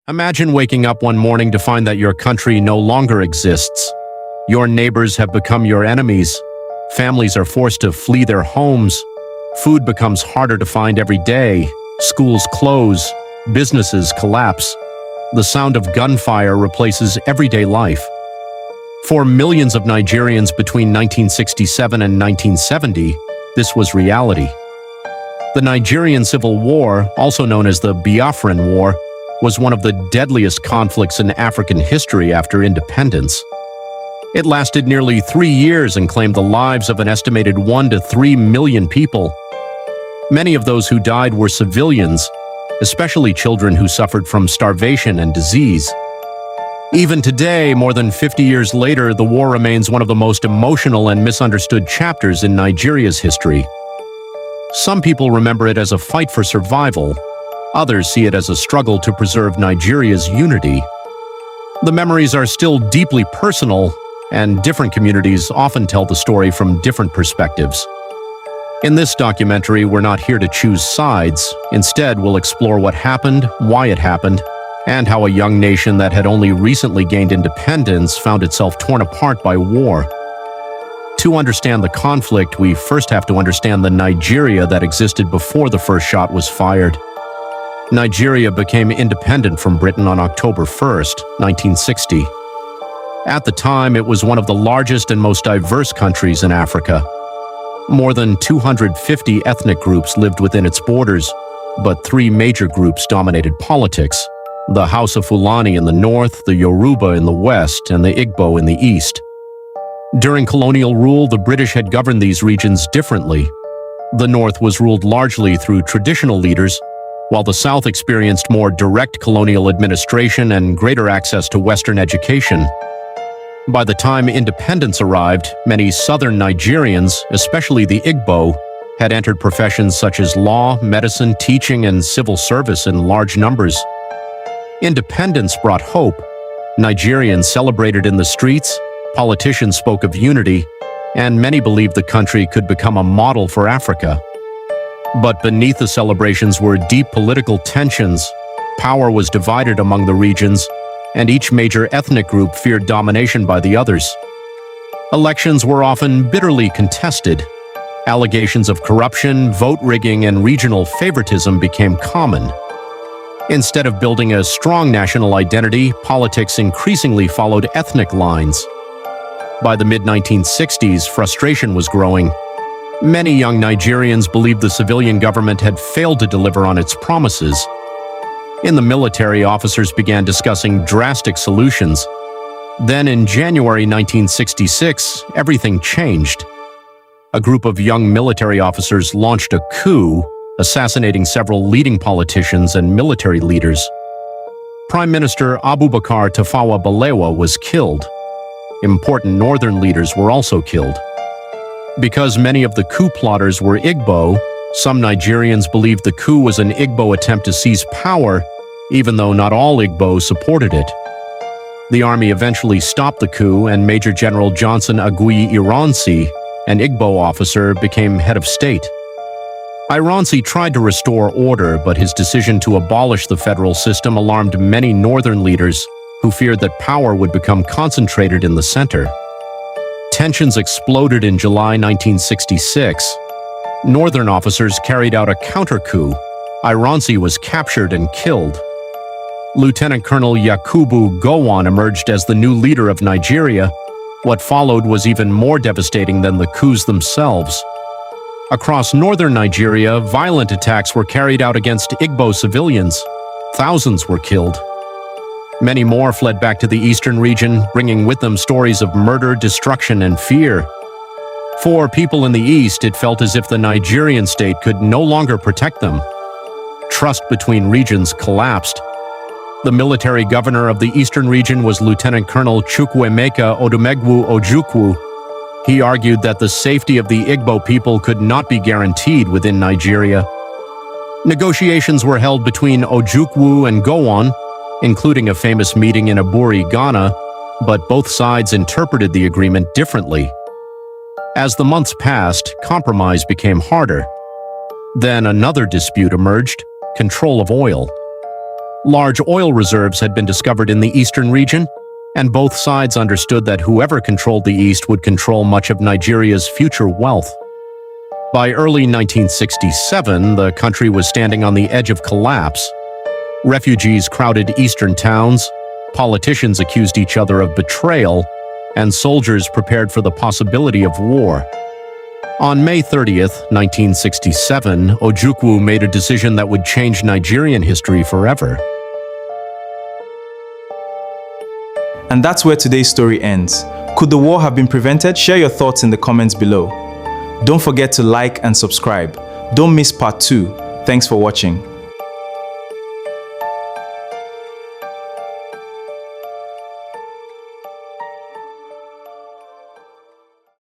Imagine waking up one morning to find that your country no longer exists. Your neighbors have become your enemies. Families are forced to flee their homes. Food becomes harder to find every day. Schools close. Businesses collapse. The sound of gunfire replaces everyday life. For millions of Nigerians between 1967 and 1970, this was reality. The Nigerian Civil War, also known as the Biafran War, was one of the deadliest conflicts in African history after independence. It lasted nearly 3 years and claimed the lives of an estimated 1 to 3 million people. Many of those who died were civilians, especially children who suffered from starvation and disease. Even today, more than 50 years later, the war remains one of the most emotional and misunderstood chapters in Nigeria's history. Some people remember it as a fight for survival. Others see it as a struggle to preserve Nigeria's unity. The memories are still deeply personal, and different communities often tell the story from different perspectives. In this documentary, we're not here to choose sides. Instead, we'll explore what happened, why it happened, and how a young nation that had only recently gained independence found itself torn apart by war. To understand the conflict, we first have to understand the Nigeria that existed before the first shot was fired. Nigeria became independent from Britain on October 1st, 1960. At the time, it was one of the largest and most diverse countries in Africa. More than 250 ethnic groups lived within its borders, but 3 major groups dominated politics: the House of Fulani in the north, the Yoruba in the west, and the Igbo in the east. During colonial rule, the British had governed these regions differently. The north was ruled largely through traditional leaders, while the South experienced more direct colonial administration and greater access to Western education. By the time independence arrived, many southern Nigerians, especially the Igbo, had entered professions such as law, medicine, teaching, and civil service in large numbers. Independence brought hope. Nigerians celebrated in the streets, politicians spoke of unity, and many believed the country could become a model for Africa. But beneath the celebrations were deep political tensions. Power was divided among the regions, and each major ethnic group feared domination by the others. Elections were often bitterly contested. Allegations of corruption, vote rigging, and regional favoritism became common. Instead of building a strong national identity, politics increasingly followed ethnic lines. By the mid-1960s, frustration was growing. Many young Nigerians believed the civilian government had failed to deliver on its promises. In the military, officers began discussing drastic solutions. Then in January 1966, everything changed. A group of young military officers launched a coup, assassinating several leading politicians and military leaders. Prime Minister Abubakar Tafawa Balewa was killed. Important northern leaders were also killed. Because many of the coup plotters were Igbo, some Nigerians believed the coup was an Igbo attempt to seize power, even though not all Igbo supported it. The army eventually stopped the coup, and Major General Johnson Agui Ironsi, an Igbo officer, became head of state. Ironsi tried to restore order, but his decision to abolish the federal system alarmed many northern leaders who feared that power would become concentrated in the center. Tensions exploded in July 1966. Northern officers carried out a counter-coup. Ironsi was captured and killed. Lieutenant Colonel Yakubu Gowon emerged as the new leader of Nigeria. What followed was even more devastating than the coups themselves. Across northern Nigeria, violent attacks were carried out against Igbo civilians. Thousands were killed. Many more fled back to the eastern region, bringing with them stories of murder, destruction, and fear. For people in the east, it felt as if the Nigerian state could no longer protect them. Trust between regions collapsed. The military governor of the eastern region was Lieutenant Colonel Chukwuemeka Odumegwu Ojukwu. He argued that the safety of the Igbo people could not be guaranteed within Nigeria. Negotiations were held between Ojukwu and Gowon, including a famous meeting in Aburi, Ghana, but both sides interpreted the agreement differently. As the months passed, compromise became harder. Then another dispute emerged: control of oil. Large oil reserves had been discovered in the eastern region, and both sides understood that whoever controlled the East would control much of Nigeria's future wealth. By early 1967, the country was standing on the edge of collapse. Refugees crowded eastern towns, politicians accused each other of betrayal, and soldiers prepared for the possibility of war. On May 30th, 1967, Ojukwu made a decision that would change Nigerian history forever. And that's where today's story ends. Could the war have been prevented? Share your thoughts in the comments below. Don't forget to like and subscribe. Don't miss part 2. Thanks for watching.